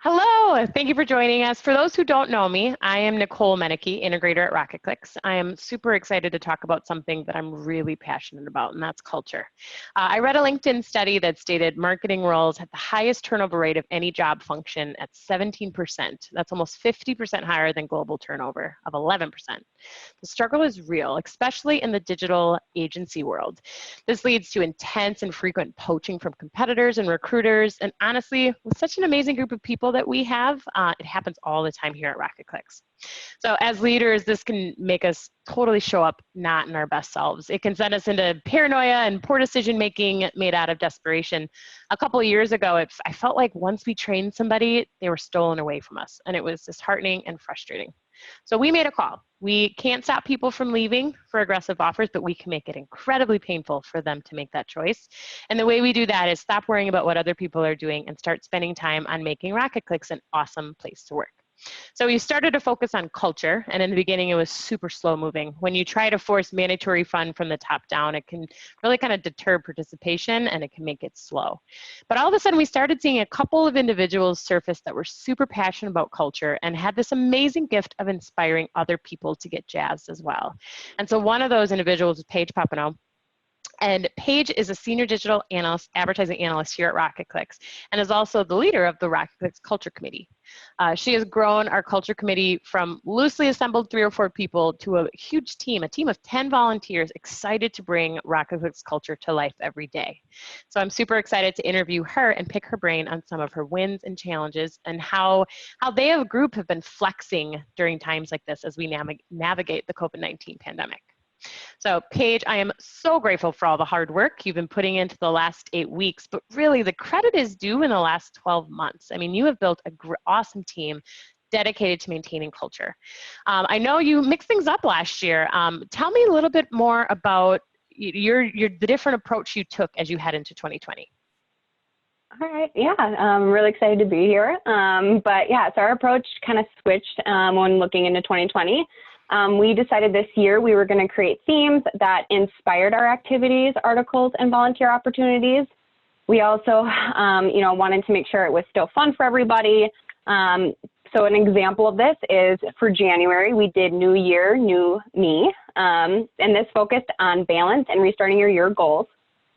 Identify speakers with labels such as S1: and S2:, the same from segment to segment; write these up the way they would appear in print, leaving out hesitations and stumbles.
S1: Hello, thank you for joining us. For those who don't know me, I am Nicole Meneke, integrator at RocketClicks. I am super excited to talk about something that I'm really passionate about, and that's culture. I read a LinkedIn study that stated marketing roles had the highest turnover rate of any job function at 17%. That's almost 50% higher than global turnover of 11%. The struggle is real, especially in the digital agency world. This leads to intense and frequent poaching from competitors and recruiters, and honestly, with such an amazing group of people that we have, it happens all the time here at RocketClicks. So as leaders, this can make us totally show up not in our best selves. It can send us into paranoia and poor decision making made out of desperation. A couple of years ago, I felt like once we trained somebody, they were stolen away from us, and it was disheartening and frustrating. So we made a call. We can't stop people from leaving for aggressive offers, but we can make it incredibly painful for them to make that choice. And the way we do that is stop worrying about what other people are doing and start spending time on making RocketClicks an awesome place to work. So we started to focus on culture, and in the beginning it was super slow moving. When you try to force mandatory fun from the top down, it can really kind of deter participation and it can make it slow. But all of a sudden we started seeing a couple of individuals surface that were super passionate about culture and had this amazing gift of inspiring other people to get jazzed as well. And so one of those individuals is Paige Papineau. And Paige is a senior digital analyst, advertising analyst here at RocketClicks, and is also the leader of the RocketClicks Culture Committee. She has grown our culture committee from loosely assembled 3 or 4 people to a huge team, a team of 10 volunteers excited to bring RocketClicks culture to life every day. So I'm super excited to interview her and pick her brain on some of her wins and challenges and how they as a group have been flexing during times like this as we navigate the COVID-19 pandemic. So Paige, I am so grateful for all the hard work you've been putting into the last 8 weeks, but really the credit is due in the last 12 months. I mean, you have built an awesome team dedicated to maintaining culture. I know you mixed things up last year. Tell me a little bit more about the different approach you took as you head into 2020.
S2: All right, yeah, I'm really excited to be here. But yeah, so our approach kind of switched when looking into 2020. We decided this year we were going to create themes that inspired our activities, articles, and volunteer opportunities. We also, wanted to make sure it was still fun for everybody. So an example of this is for January, we did New Year, New Me, and this focused on balance and restarting your year goals.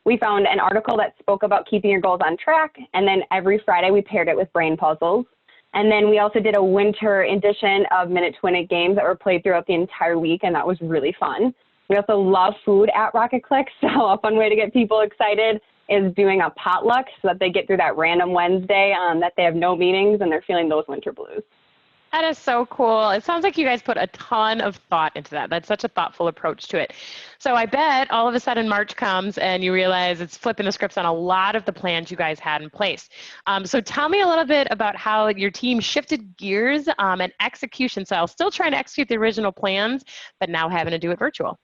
S2: We found an article that spoke about keeping your goals on track, and then every Friday we paired it with brain puzzles. And then we also did a winter edition of Minute to Win It games that were played throughout the entire week, and that was really fun. We also love food at RocketClicks, so a fun way to get people excited is doing a potluck so that they get through that random Wednesday that they have no meetings and they're feeling those winter blues.
S1: That is so cool. It sounds like you guys put a ton of thought into that. That's such a thoughtful approach to it. So I bet all of a sudden March comes and you realize it's flipping the scripts on a lot of the plans you guys had in place. So tell me a little bit about how your team shifted gears and execution style, still trying to execute the original plans, but now having to do it virtual.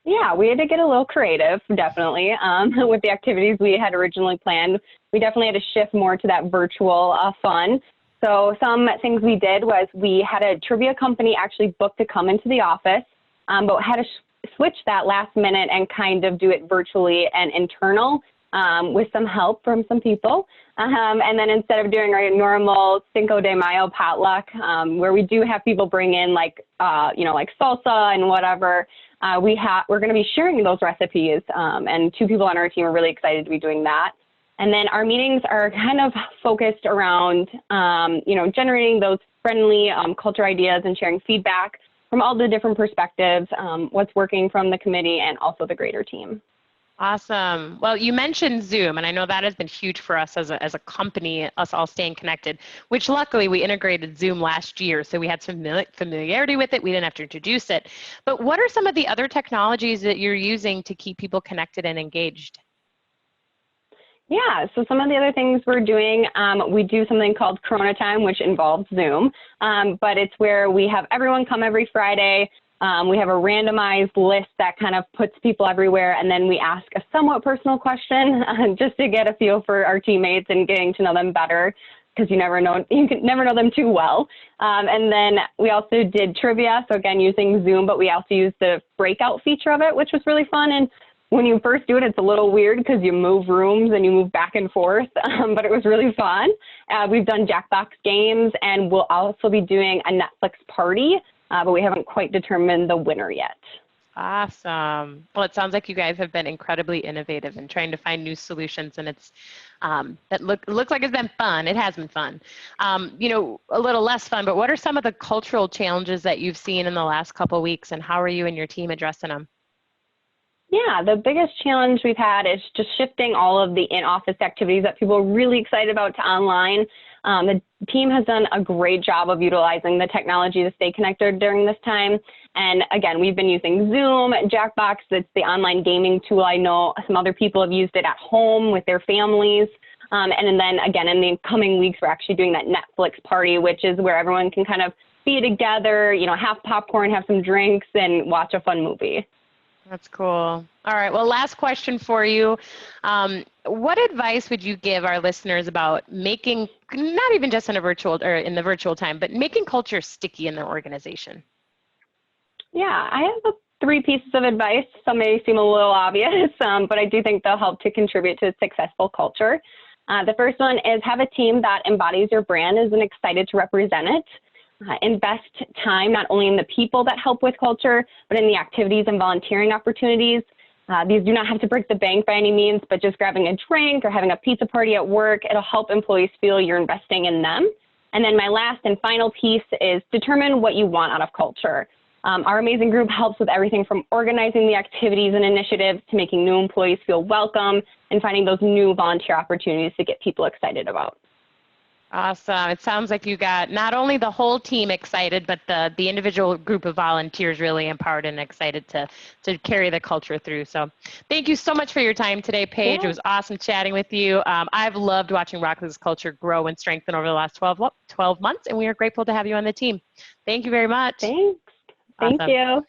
S2: Yeah, we had to get a little creative, definitely, with the activities we had originally planned. We definitely had to shift more to that virtual fun. So some things we did was we had a trivia company actually booked to come into the office, but had to switch that last minute and kind of do it virtually and internal with some help from some people. And then instead of doing our normal Cinco de Mayo potluck, where we do have people bring in like salsa and whatever, we're going to be sharing those recipes. And 2 people on our team are really excited to be doing that. And then our meetings are kind of focused around, generating those friendly culture ideas and sharing feedback from all the different perspectives, what's working from the committee and also the greater team.
S1: Awesome. Well, you mentioned Zoom, and I know that has been huge for us as a company, us all staying connected, which luckily we integrated Zoom last year, so we had some familiarity with it. We didn't have to introduce it. But what are some of the other technologies that you're using to keep people connected and engaged?
S2: Yeah, so some of the other things we're doing, we do something called Corona Time, which involves Zoom, but it's where we have everyone come every Friday. We have a randomized list that kind of puts people everywhere, and then we ask a somewhat personal question just to get a feel for our teammates and getting to know them better, because you can never know them too well. And then we also did trivia, so again, using Zoom, but we also used the breakout feature of it, which was really fun. And when you first do it, it's a little weird because you move rooms and you move back and forth, but it was really fun. We've done Jackbox games, and we'll also be doing a Netflix party, but we haven't quite determined the winner yet.
S1: Awesome. Well, it sounds like you guys have been incredibly innovative in trying to find new solutions, and it's looks like it's been fun. It has been fun. You know, a little less fun, but what are some of the cultural challenges that you've seen in the last couple of weeks, and how are you and your team addressing them?
S2: Yeah, the biggest challenge we've had is just shifting all of the in-office activities that people are really excited about to online. The team has done a great job of utilizing the technology to stay connected during this time. And again, we've been using Zoom, Jackbox, that's the online gaming tool. I know some other people have used it at home with their families. And then again, in the coming weeks, we're actually doing that Netflix party, which is where everyone can kind of be together, you know, have popcorn, have some drinks, and watch a fun movie.
S1: That's cool. All right. Well, last question for you. What advice would you give our listeners about making, not even just in a virtual or in the virtual time, but making culture sticky in their organization?
S2: Yeah, I have 3 pieces of advice. Some may seem a little obvious, but I do think they'll help to contribute to a successful culture. The first one is have a team that embodies your brand and is excited to represent it. Invest time not only in the people that help with culture, but in the activities and volunteering opportunities. These do not have to break the bank by any means, but just grabbing a drink or having a pizza party at work, it'll help employees feel you're investing in them. And then my last and final piece is determine what you want out of culture. Our amazing group helps with everything from organizing the activities and initiatives to making new employees feel welcome and finding those new volunteer opportunities to get people excited about.
S1: Awesome. It sounds like you got not only the whole team excited, but the individual group of volunteers really empowered and excited to carry the culture through. So thank you so much for your time today, Paige.
S2: Yeah.
S1: It was awesome chatting with you. I've loved watching Rocket's culture grow and strengthen over the last 12 months, and we are grateful to have you on the team. Thank you very much.
S2: Thanks.
S1: Awesome.
S2: Thank you.